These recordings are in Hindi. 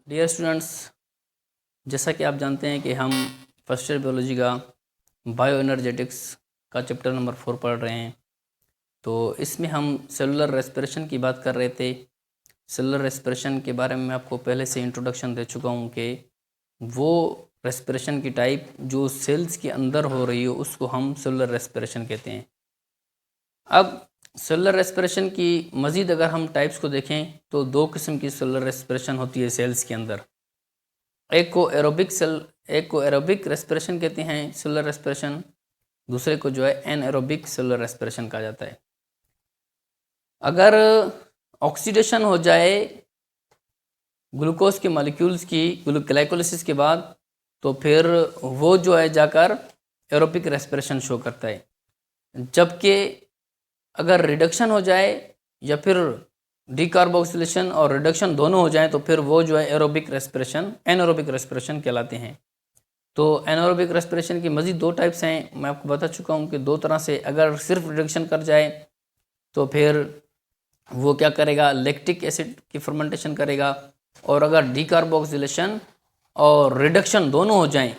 डियर स्टूडेंट्स, जैसा कि आप जानते हैं कि हम फर्स्ट ईयर बायोलॉजी का बायो एनर्जेटिक्स का चैप्टर नंबर 4 पढ़ रहे हैं। तो इसमें हम सेलुलर रेस्पिरेशन की बात कर रहे थे। सेलुलर रेस्पिरेशन के बारे में मैं आपको पहले से इंट्रोडक्शन दे चुका हूँ कि वो रेस्पिरेशन की टाइप जो सेल्स के अंदर हो रही हो उसको हम सेलुलर रेस्पिरेशन कहते हैं। अब सेलुलर रेस्पिरेशन की मज़ीद अगर हम टाइप्स को देखें तो दो किस्म की सेलुलर रेस्पिरेशन होती है सेल्स के अंदर। एक को एरोबिक रेस्पिरेशन कहते हैं सेलुलर रेस्पिरेशन, दूसरे को जो है एनएरोबिक सेलुलर रेस्पिरेशन कहा जाता है। अगर ऑक्सीडेशन हो जाए ग्लूकोज के मॉलिक्यूल्स की ग्लाइकोलिसिस के बाद तो फिर वो जो है जाकर एरोबिक रेस्पिरेशन शो करता है। जबकि अगर रिडक्शन हो जाए या फिर डिकार्बोक्सिलेशन और रिडक्शन दोनों हो जाएं तो फिर वो जो है एनारोबिक रेस्पिरेशन कहलाते हैं। तो एनारोबिक रेस्पिरेशन की मज़ीद दो टाइप्स हैं, मैं आपको बता चुका हूँ कि दो तरह से। अगर सिर्फ रिडक्शन कर जाए तो फिर वो क्या करेगा, लैक्टिक एसिड की फर्मेंटेशन करेगा, और अगर डिकार्बोक्सिलेशन और रिडक्शन दोनों हो जाएं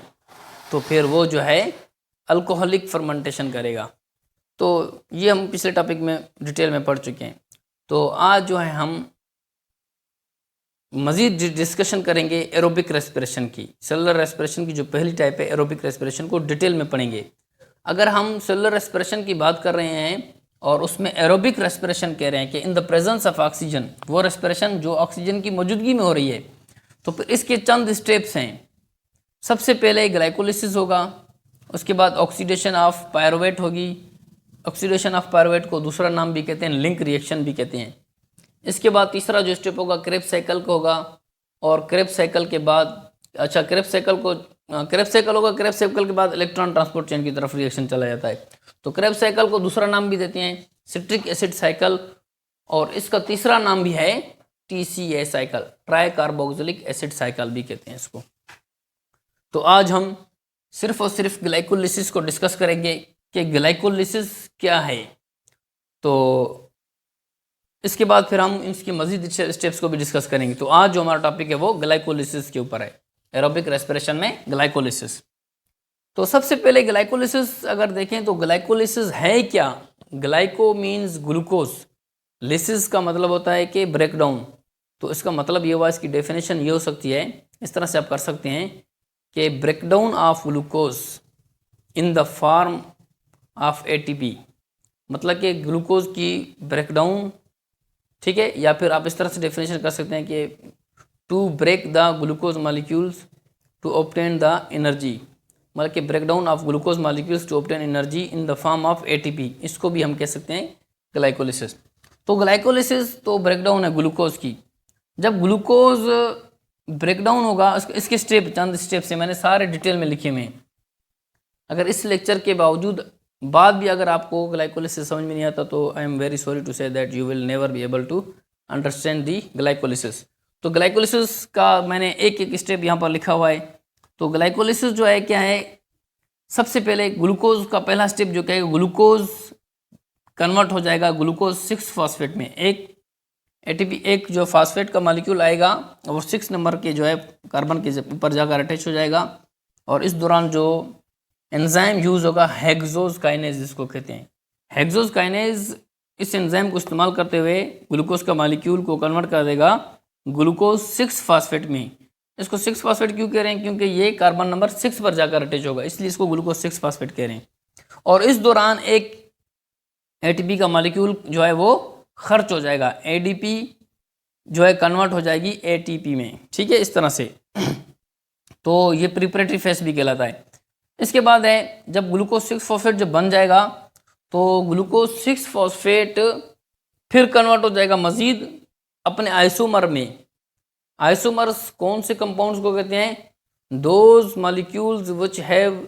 तो फिर वो जो है अल्कोहलिक फर्मेंटेशन करेगा। तो ये हम पिछले टॉपिक में डिटेल में पढ़ चुके हैं। तो आज जो है हम मज़ीद डिस्कशन करेंगे एरोबिक रेस्पिरेशन की। सेलुलर रेस्पिरेशन की जो पहली टाइप है एरोबिक रेस्पिरेशन को डिटेल में पढ़ेंगे। अगर हम सेलुलर रेस्पिरेशन की बात कर रहे हैं और उसमें एरोबिक रेस्पिरेशन कह रहे हैं कि in the presence of oxygen, वो रेस्पिरेशन जो ऑक्सीजन की मौजूदगी में हो रही है, तो फिर इसके चंद स्टेप्स हैं। सबसे पहले ग्लाइकोलिसिस होगा, उसके बाद ऑक्सीडेशन ऑफ पायरुवेट होगी। ऑक्सीडेशन ऑफ पायरुवेट को दूसरा नाम भी कहते हैं लिंक रिएक्शन भी कहते हैं। इसके बाद तीसरा जो स्टेप होगा क्रेब्स साइकिल का होगा, और क्रेब्स साइकिल के बाद क्रेब्स साइकिल के बाद इलेक्ट्रॉन ट्रांसपोर्ट चेन की तरफ रिएक्शन चला जाता है। तो क्रेब्स साइकिल को दूसरा नाम भी देते हैं सिट्रिक एसिड साइकिल, और इसका तीसरा नाम भी है TCA cycle, try carboxylic acid cycle भी कहते हैं इसको। तो आज हम सिर्फ और सिर्फ ग्लाइकोलिसिस को डिस्कस करेंगे कि ग्लाइकोलिसिस क्या है। तो इसके बाद फिर हम इसकी मजीद स्टेप्स को भी डिस्कस करेंगे। तो आज जो हमारा टॉपिक है वो ग्लाइकोलिसिस के ऊपर है, एरोबिक रेस्पिरेशन में ग्लाइकोलिसिस। तो सबसे पहले ग्लाइकोलिसिस अगर देखें तो ग्लाइकोलिसिस है क्या। ग्लाइको मीन्स ग्लूकोज, लिसिस का मतलब होता है कि ब्रेकडाउन। तो इसका मतलब ये हुआ, इसकी डेफिनेशन ये हो सकती है, इस तरह से आप कर सकते हैं कि breakdown of glucose in the form of ATP, मतलब कि ग्लूकोज की ब्रेकडाउन, ठीक है। या फिर आप इस तरह से डेफिनेशन कर सकते हैं कि to break the glucose molecules to obtain the energy, मतलब कि breakdown of glucose molecules to obtain energy in the form of ATP, इसको भी हम कह सकते हैं ग्लाइकोलिसिस। तो ग्लाइकोलिसिस तो ब्रेकडाउन है ग्लूकोज की। जब ग्लूकोज ब्रेकडाउन होगा, इसके स्टेप, चंद स्टेप से मैंने सारे डिटेल में लिखे हुए हैं। अगर इस लेक्चर के बावजूद बाद भी अगर आपको ग्लाइकोलिसिस समझ में नहीं आता तो I am very sorry to say that you will never be able to understand the glycolysis. तो ग्लाइकोलिसिस का मैंने एक एक स्टेप यहाँ पर लिखा हुआ है। तो ग्लाइकोलिसिस जो है क्या है, सबसे पहले ग्लूकोज का पहला स्टेप जो क्या है, ग्लूकोज कन्वर्ट हो जाएगा ग्लूकोज 6 फॉस्फेट में। एक ATP, एक जो फास्फेट का मॉलिक्यूल आएगा वो 6 नंबर के जो है कार्बन के ऊपर जाकर अटैच हो जाएगा, और इस दौरान जो एंजाइम यूज होगा हेक्सोज काइनेज जिसको कहते हैं। हेक्सोज काइनेज इस एंजाइम को इस्तेमाल करते हुए ग्लूकोज का मॉलिक्यूल को कन्वर्ट कर देगा ग्लूकोज 6 फास्फेट में। इसको 6 फास्फेट क्यों कह रहे हैं, क्योंकि ये कार्बन नंबर 6 पर जाकर अटैच होगा, इसलिए इसको ग्लूकोज 6 फास्फेट कह रहे हैं। और इस दौरान एक ATP का मॉलिक्यूल जो है वो खर्च हो जाएगा, ADP जो है कन्वर्ट हो जाएगी ATP में, ठीक है, इस तरह से। तो ये प्रिपरेटरी फेज भी कहलाता है। इसके बाद है जब ग्लूकोज 6 फॉस्फेट जब बन जाएगा तो ग्लूकोज 6 फॉस्फेट फिर कन्वर्ट हो जाएगा मजीद अपने आइसोमर में। आइसोमर्स कौन से कंपाउंड्स को कहते हैं, those molecules which have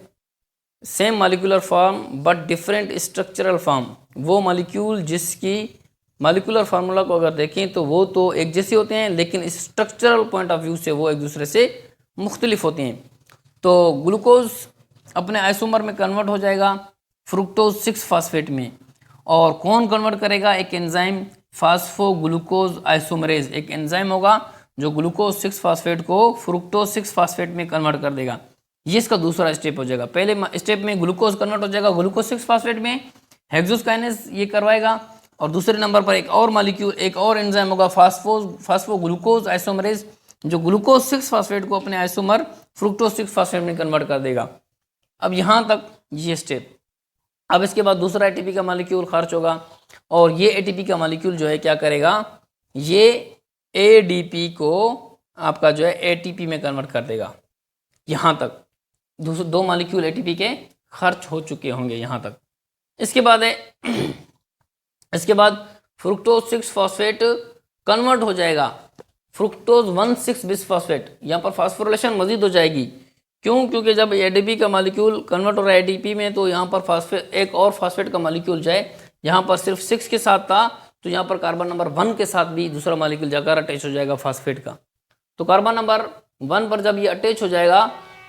same molecular form but different structural form. वो मॉलिक्यूल जिसकी मॉलिक्यूलर फार्मूला को अगर देखें तो वो तो एक जैसे होते हैं, लेकिन स्ट्रक्चरल पॉइंट ऑफ व्यू से वो एक दूसरे से मुख्तलिफ होते हैं। तो ग्लूकोज अपने आइसोमर में कन्वर्ट हो जाएगा फ्रुक्टोज 6 फास्फेट में, और कौन कन्वर्ट करेगा, एक एंजाइम फास्फोग्लूकोज आइसोमरेज, एक एंजाइम होगा जो ग्लूकोज 6 फास्फेट को फ्रुक्टोज 6 फास्फेट में कन्वर्ट कर देगा। ये इसका दूसरा स्टेप हो जाएगा। पहले स्टेप में ग्लूकोज कन्वर्ट हो जाएगा ग्लूकोज 6 फास्फेट में, हेक्सोकाइनेज ये करवाएगा। और दूसरे नंबर पर एक और मॉलिक्यूल, एक और एंजाइम होगा फास्फोग्लूकोज आइसोमरेज, जो ग्लूकोज 6 फास्फेट को अपने आइसोमर फ्रुक्टोज 6 फास्फेट में कन्वर्ट कर देगा। अब यहाँ तक ये स्टेप। अब इसके बाद दूसरा एटीपी का मॉलिक्यूल खर्च होगा और ये एटीपी का मॉलिक्यूल जो है क्या करेगा, ये एडीपी को आपका जो है एटीपी में कन्वर्ट कर देगा। यहाँ तक दो मॉलिक्यूल एटीपी के खर्च हो चुके होंगे यहाँ तक। इसके बाद है इसके बाद फ्रुक्टोज 6 फास्फेट कन्वर्ट हो जाएगा फ्रुक्टोज 1,6 बिसफॉस्फेट। यहाँ पर फास्फोरिलेशन मजीद हो जाएगी। क्यों? क्योंकि जब एडीपी का मॉलिक्यूल कन्वर्ट हो रहा है एडीपी में, तो यहाँ पर एक और फास्फेट का मॉलिक्यूल जाए, यहाँ पर सिर्फ 6 के साथ था, तो यहाँ पर कार्बन नंबर 1 के साथ भी दूसरा मॉलिक्यूल जाकर अटैच हो जाएगा फास्फेट का। तो कार्बन नंबर 1 पर जब ये अटैच हो जाएगा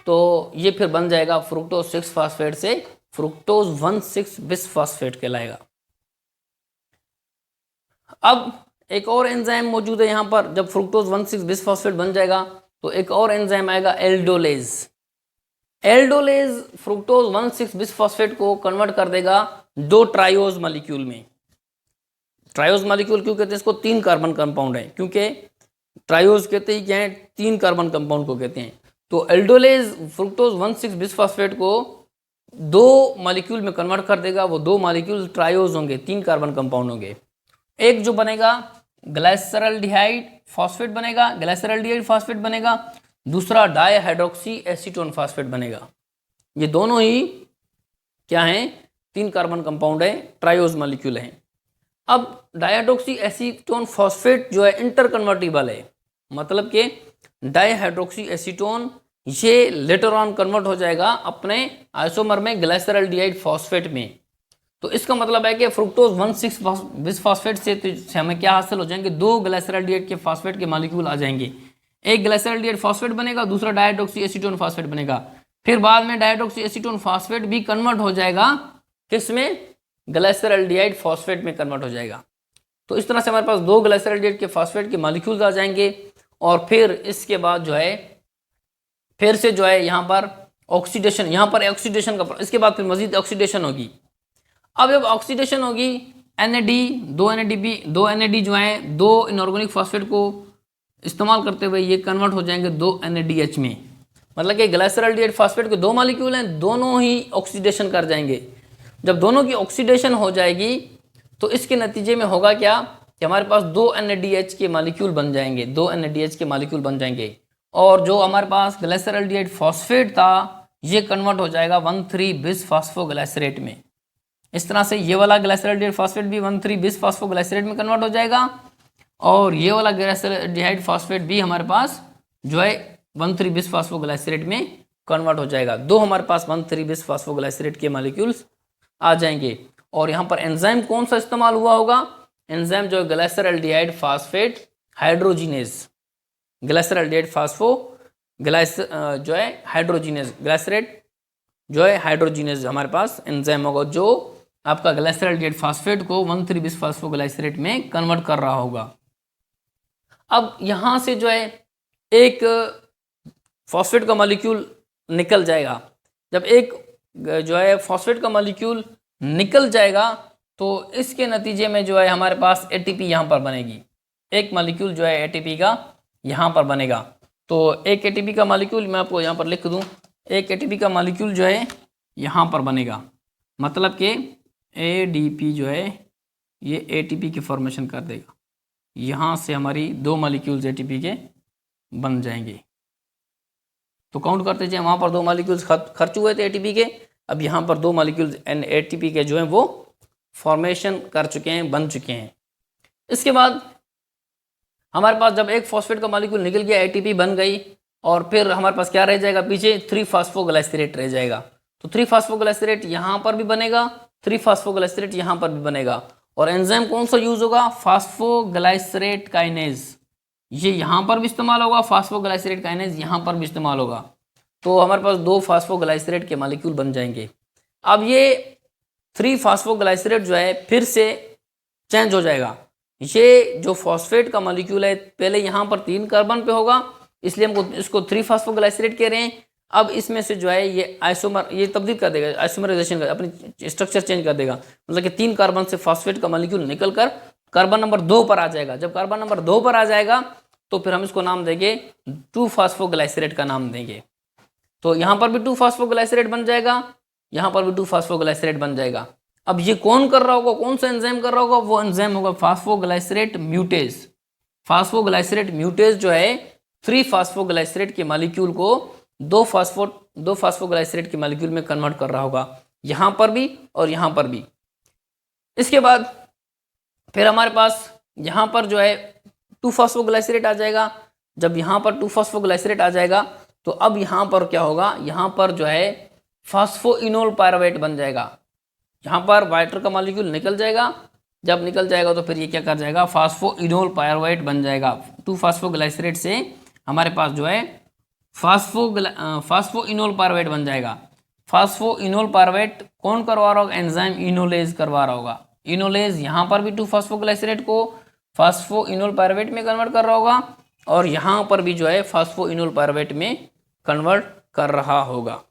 तो ये फिर बन जाएगा फ्रुक्टोज 6 फास्फेट से फ्रुक्टोज 1,6 बिसफॉस्फेट कहलाएगा। अब एक और एंजाइम मौजूद है यहाँ पर। जब फ्रुक्टोज 1,6 बिसफॉस्फेट बन जाएगा तो एक और एंजाइम आएगा एल्डोलेज। एल्डोलेज फ्रुक्टोज 1,6 बिसफॉस्फेट को कन्वर्ट कर देगा 2 ट्रायोज मॉलिक्यूल में। ट्रायोज मॉलिक्यूल क्यों कहते हैं इसको? 3 कार्बन कंपाउंड है, क्योंकि ट्रायोज कहते ही क्या है, 3 कार्बन कंपाउंड को कहते हैं। तो एल्डोलेज फ्रुक्टोज 1,6 बिसफॉस्फेट को 2 मॉलिक्यूल में कन्वर्ट कर देगा। वो 2 मॉलिक्यूल ट्रायोज होंगे, 3 कार्बन कंपाउंड होंगे। एक जो बनेगा ग्लाइसरल्डिहाइड फॉस्फेट बनेगा, ग्लाइसरल्डिहाइड फॉस्फेट बनेगा। दूसरा डायहाइड्रोक्सी एसीटोन फॉस्फेट बनेगा। ये दोनों ही क्या हैं? 3 कार्बन कंपाउंड है, ट्रायोज मॉलिक्यूल हैं। अब डायहाइड्रोक्सी एसीटोन फॉस्फेट जो है इंटर कन्वर्टिबल है, मतलब कि डायहाइड्रोक्सी एसीटोन ये लेटर ऑन कन्वर्ट हो जाएगा अपने आइसोमर में ग्लाइसरल्डिहाइड फॉस्फेट में। तो इसका मतलब है कि फ्रुक्टोज 1,6 बिसफॉस्फेट से हमें क्या हासिल हो जाएंगे? 2 ग्लाइसरल्डिहाइड के फॉस्फेट के मॉलिक्यूल आ जाएंगे। एक ग्लाइसरल्डिहाइड फॉस्फेट बनेगा, दूसरा डायहाइड्रोक्सी एसीटोन फॉस्फेट बनेगा। फिर बाद में डायहाइड्रोक्सी एसीटोन फॉस्फेट भी कन्वर्ट हो जाएगा किस में? ग्लाइसरल्डिहाइड फॉस्फेट में कन्वर्ट हो जाएगा। तो इस तरह से हमारे पास 2 ग्लाइसरल्डिहाइड के फॉस्फेट के मॉलिक्यूल्स आ जाएंगे। और फिर इसके बाद जो है फिर से जो है यहाँ पर ऑक्सीडेशन, यहाँ पर ऑक्सीडेशन का, इसके बाद फिर मजीद ऑक्सीडेशन होगी। अब जब ऑक्सीडेशन होगी NAD, 2 NAD जो है 2 इनऑर्गेनिक फॉस्फेट को इस्तेमाल करते हुए ये कन्वर्ट हो जाएंगे 2 NADH में। मतलब कि ग्लाइसरल्डिहाइड फॉस्फेट के 2 मॉलिक्यूल हैं, दोनों ही ऑक्सीडेशन कर जाएंगे। जब दोनों की ऑक्सीडेशन हो जाएगी तो इसके नतीजे में होगा क्या कि हमारे पास 2 NADH के मॉलिक्यूल बन जाएंगे, 2 NADH के मॉलिक्यूल बन जाएंगे। और जो हमारे पास ग्लाइसरल्डिहाइड फॉस्फेट था ये कन्वर्ट हो जाएगा 1,3 बिसफॉस्फोग्लाइसरेट में। इस तरह से ये वाला ग्लाइसरल्डिहाइड फॉस्फेट भी 1,3 बिसफॉस्फोग्लाइसरेट में कन्वर्ट हो जाएगा और ये वाला ग्लाइसरल्डिहाइड फॉस्फेट भी हमारे पास जो है 1,3 बिसफॉस्फोग्लाइसरेट में कन्वर्ट हो जाएगा। 2 हमारे पास 1,3 बिसफॉस्फोग्लाइसरेट के मॉलिक्यूल्स आ जाएंगे। और यहाँ पर एंजाइम कौन सा इस्तेमाल हुआ होगा? एंजाइम जो है glyceraldehyde phosphate hydrogenase, glyceraldehyde phospho जो है हाइड्रोजिनेज, ग्लाइसरेट जो है हाइड्रोजिनेज हमारे पास एंजाइम होगा जो आपका ग्लाइसरल्डिहाइड फॉस्फेट को 1,3 बिसफॉस्फोग्लाइसरेट में कन्वर्ट कर रहा होगा। अब यहाँ से जो है एक फॉस्फेट का मॉलिक्यूल निकल जाएगा। जब एक जो है फॉस्फेट का मॉलिक्यूल निकल जाएगा तो इसके नतीजे में जो है हमारे पास ATP यहाँ पर बनेगी। एक मॉलिक्यूल जो है ATP का यहाँ पर बनेगा। तो एक ATP का मॉलिक्यूल मैं आपको यहाँ पर लिख दूँ, एक ATP का मॉलिक्यूल जो है यहाँ पर बनेगा। मतलब कि ADP जो है ये ATP की फॉर्मेशन कर देगा। यहाँ से हमारी 2 मॉलिक्यूल्स ATP के बन जाएंगे। तो काउंट करते जाए, वहाँ पर 2 मॉलिक्यूल्स खर्च हुए थे ATP के, अब यहाँ पर 2 मॉलिक्यूल्स ATP के जो हैं वो फॉर्मेशन कर चुके हैं, बन चुके हैं। इसके बाद हमारे पास जब एक फॉस्फेट का मॉलिक्यूल निकल गया, ATP बन गई, और फिर हमारे पास क्या रह जाएगा पीछे? 3-फॉस्फोग्लाइसरेट रह जाएगा। तो 3-फॉस्फोग्लाइसरेट यहाँ पर भी बनेगा, 3-फॉस्फोग्लाइसरेट यहाँ पर भी बनेगा। और एंजाइम कौन सा यूज होगा? Phosphoglycerate kinase. ये यहाँ पर भी इस्तेमाल होगा, फॉस्फोग्लाइसरेट काइनेज यहाँ पर भी इस्तेमाल होगा। तो हमारे पास 2 फॉस्फोग्लाइसरेट के मॉलिक्यूल बन जाएंगे। अब ये 3-फॉस्फोग्लाइसरेट जो है फिर से चेंज हो जाएगा। ये जो फॉस्फेट का मॉलिक्यूल है पहले यहाँ पर 3 कार्बन पे होगा, इसलिए हमको इसको 3-फॉस्फोग्लाइसरेट कह रहे हैं। अब इसमें से जो है ये आइसोमर, ये तब्दील कर देगा, आइसोमराइजेशन कर अपनी स्ट्रक्चर चेंज कर देगा, मतलब कि 3 कार्बन से फॉस्फेट का मॉलिक्यूल निकल कर कार्बन नंबर 2 पर आ जाएगा। जब कार्बन नंबर 2 पर आ जाएगा तो फिर हम इसको नाम देंगे 2-फॉस्फोग्लाइसरेट का नाम देंगे। तो यहाँ पर भी 2-फॉस्फोग्लाइसरेट बन जाएगा, यहाँ पर भी 2-फॉस्फोग्लाइसरेट बन जाएगा। अब ये कौन कर रहा होगा, कौन सा एंजाइम कर रहा होगा, वो एंजाइम होगा फॉस्फोग्लाइसरेट म्यूटेज। फॉस्फोग्लाइसरेट म्यूटेज जो है 3-फॉस्फोग्लाइसरेट के मॉलिक्यूल को 2-फॉस्फोग्लाइसरेट के मॉलिक्यूल में कन्वर्ट कर रहा होगा, यहाँ पर भी और यहाँ पर भी। इसके बाद फिर हमारे पास यहाँ पर जो है 2-फॉस्फोग्लाइसरेट आ जाएगा। जब यहाँ पर 2-फॉस्फोग्लाइसरेट आ जाएगा तो अब यहाँ पर क्या होगा, यहाँ पर जो है फॉस्फोइनोल पायरुवेट बन जाएगा। यहाँ पर वाटर का मॉलिक्यूल निकल जाएगा, जब निकल जाएगा तो फिर ये क्या कर जाएगा, फॉस्फोइनोल पायरुवेट बन जाएगा। 2-फॉस्फोग्लाइसरेट से हमारे पास जो है फॉस्फोइनोल पायरुवेट बन जाएगा। फॉस्फोइनोल पायरुवेट कौन करवा रहा होगा, एंजाइम इनोलेज करवा रहा होगा। इनोलेज यहाँ पर भी 2-फॉस्फोग्लाइसरेट को फॉस्फोइनोल पायरुवेट में कन्वर्ट कर रहा होगा और यहाँ पर भी जो है फॉस्फोइनोल पायरुवेट में कन्वर्ट कर रहा होगा।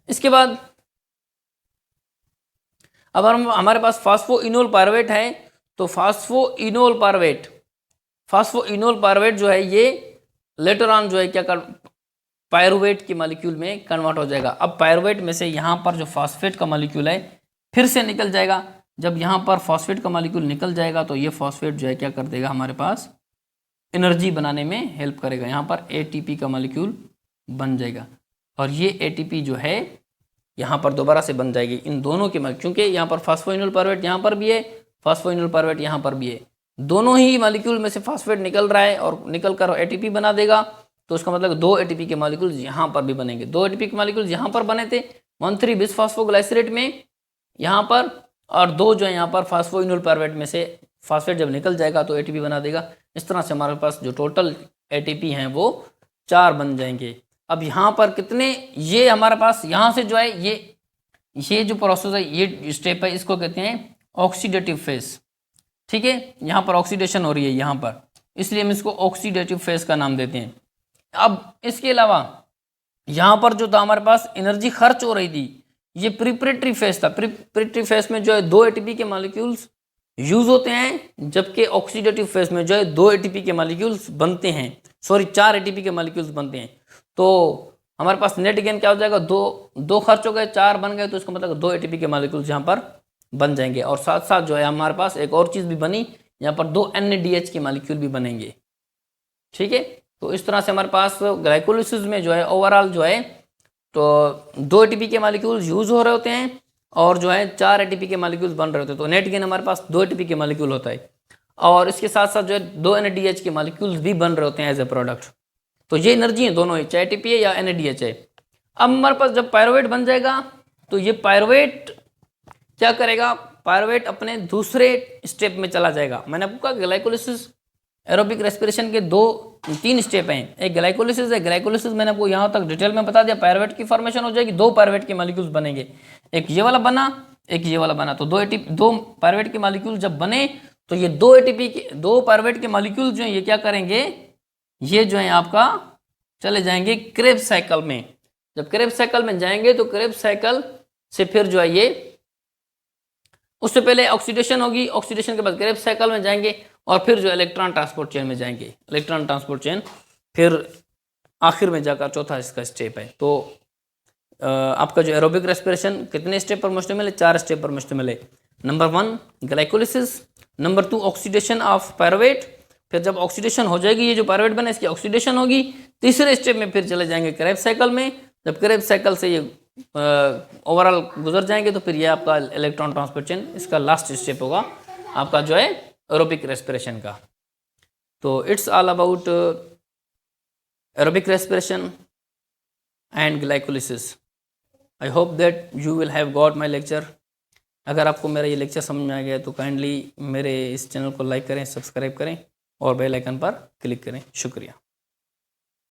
इसके बाद अब हमारे पास फॉस्फोइनोल पायरुवेट है, तो फॉस्फोइनोल पायरुवेट जो है ये लेटर ऑन जो है क्या कर पायरुवेट के मॉलिक्यूल में कन्वर्ट हो जाएगा। अब पायरुवेट में से यहाँ पर जो फॉस्फेट का मॉलिक्यूल है फिर से निकल जाएगा। जब यहाँ पर फॉस्फेट का मॉलिक्यूल निकल जाएगा तो ये फॉस्फेट जो है क्या कर देगा, हमारे पास एनर्जी बनाने में हेल्प करेगा। यहाँ पर एटीपी का मॉलिक्यूल बन जाएगा और ये एटीपी जो है यहाँ पर दोबारा से बन जाएगी इन दोनों के, क्योंकि यहाँ पर फॉस्फोइनोल पायरुवेट यहाँ पर भी है, फॉस्फोइनोल पायरुवेट यहाँ पर भी है, दोनों ही मॉलिक्यूल में से फॉस्फेट निकल रहा है और निकल कर एटीपी बना देगा। तो उसका मतलब 2 एटीपी के मॉलिक्यूल्स यहाँ पर भी बनेंगे। 2 एटीपी के मॉलिक्यूल्स यहाँ पर बने थे 1,3-बिस-फॉस्फोग्लाइसरेट में यहाँ पर, और 2 जो है यहाँ पर फॉस्फोइनोल पायरुवेट में से फॉस्फेट जब निकल जाएगा तो एटीपी बना देगा। इस तरह से हमारे पास जो टोटल एटीपी हैं वो 4 बन जाएंगे। अब यहाँ पर कितने, ये हमारे पास यहाँ से जो है ये जो प्रोसेस है, ये स्टेप है, इसको कहते हैं ऑक्सीडेटिव फेज। ठीक है, यहाँ पर ऑक्सीडेशन हो रही है यहाँ पर, इसलिए हम इसको ऑक्सीडेटिव फेज का नाम देते हैं। अब इसके अलावा यहाँ पर जो था हमारे पास एनर्जी खर्च हो रही थी, ये प्रिपरेटरी फेज था। प्रिपरेटरी फेज में जो है 2 एटीपी के मॉलिक्यूल्स यूज होते हैं, जबकि ऑक्सीडेटिव फेज में जो है 2 एटीपी के मॉलिक्यूल्स बनते हैं, 4 एटीपी के मॉलिक्यूल्स बनते हैं। तो हमारे पास नेट गेन क्या हो जाएगा, 2 खर्च हो गए, 4 बन गए, तो इसका मतलब 2 एटीपी के मॉलिक्यूल्स यहाँ पर बन जाएंगे। और साथ साथ जो है हमारे पास एक और चीज़ भी बनी, यहाँ पर 2 NADH के मॉलिक्यूल भी बनेंगे। ठीक है, तो इस तरह से हमारे पास ग्लाइकोलिसिस में जो है ओवरऑल जो है तो 2 एटीपी के मॉलिक्यूल्स यूज हो रहे होते हैं और जो है 4 एटीपी के मॉलिक्यूल्स बन रहे होते हैं। तो नेट गेन हमारे पास 2 एटीपी के मॉलिक्यूल होता है और इसके साथ साथ जो है 2 NADH के मॉलिक्यूल्स भी बन रहे होते हैं एज ए प्रोडक्ट। तो ये एनर्जी है दोनों ही, चाहे एटीपी है या NADH है। अब हमारे पास जब पायरुवेट बन जाएगा तो ये पायरुवेट क्या करेगा, पायरुवेट अपने दूसरे स्टेप में चला जाएगा। मैंने आपको कहा ग्लाइकोलिसिस एरोबिक रेस्पिरेशन के 3 स्टेप हैं। एक ग्लाइकोलिसिस है, ग्लाइकोलिसिस मैंने आपको यहाँ तक डिटेल में बता दिया। पायरुवेट की फॉर्मेशन हो जाएगी, 2 पायरुवेट के मॉलिक्यूल्स बनेंगे, एक ये वाला बना, एक ये वाला बना। तो 2 पायरुवेट के मॉलिक्यूल जब बने तो ये 2 पायरुवेट के मॉलिक्यूल जो है ये क्या करेंगे, ये जो है आपका चले जाएंगे क्रेब्स साइकिल में। जब क्रेब्स साइकिल में जाएंगे तो क्रेब्स साइकिल से फिर जो है ये, उससे पहले ऑक्सीडेशन होगी, ऑक्सीडेशन के बाद क्रेब्स साइकिल में जाएंगे और फिर जो इलेक्ट्रॉन ट्रांसपोर्ट चेन में जाएंगे। इलेक्ट्रॉन ट्रांसपोर्ट चेन फिर आखिर में जाकर चौथा इसका स्टेप है। तो आपका जो एरोबिक रेस्पिरेशन कितने स्टेप पर मुश्तमिल है, 4 स्टेप पर मुश्तमिल है। Number 1 glycolysis, number 2 oxidation of pyruvate, फिर जब ऑक्सीडेशन हो जाएगी, ये जो पायरुवेट बना इसकी ऑक्सीडेशन होगी, तीसरे स्टेप में फिर चले जाएंगे क्रेब्स साइकिल में। जब क्रेब्स साइकिल से ये ओवरऑल गुजर जाएंगे तो फिर ये आपका इलेक्ट्रॉन ट्रांसपोर्ट चेन, इसका लास्ट स्टेप होगा आपका जो है एरोबिक रेस्पिरेशन का। तो it's all about aerobic respiration and glycolysis. I hope that you will have got my lecture. अगर आपको मेरा ये लेक्चर समझ में आ गया तो काइंडली मेरे इस चैनल को लाइक करें, सब्सक्राइब करें और बेल आइकन पर क्लिक करें। शुक्रिया।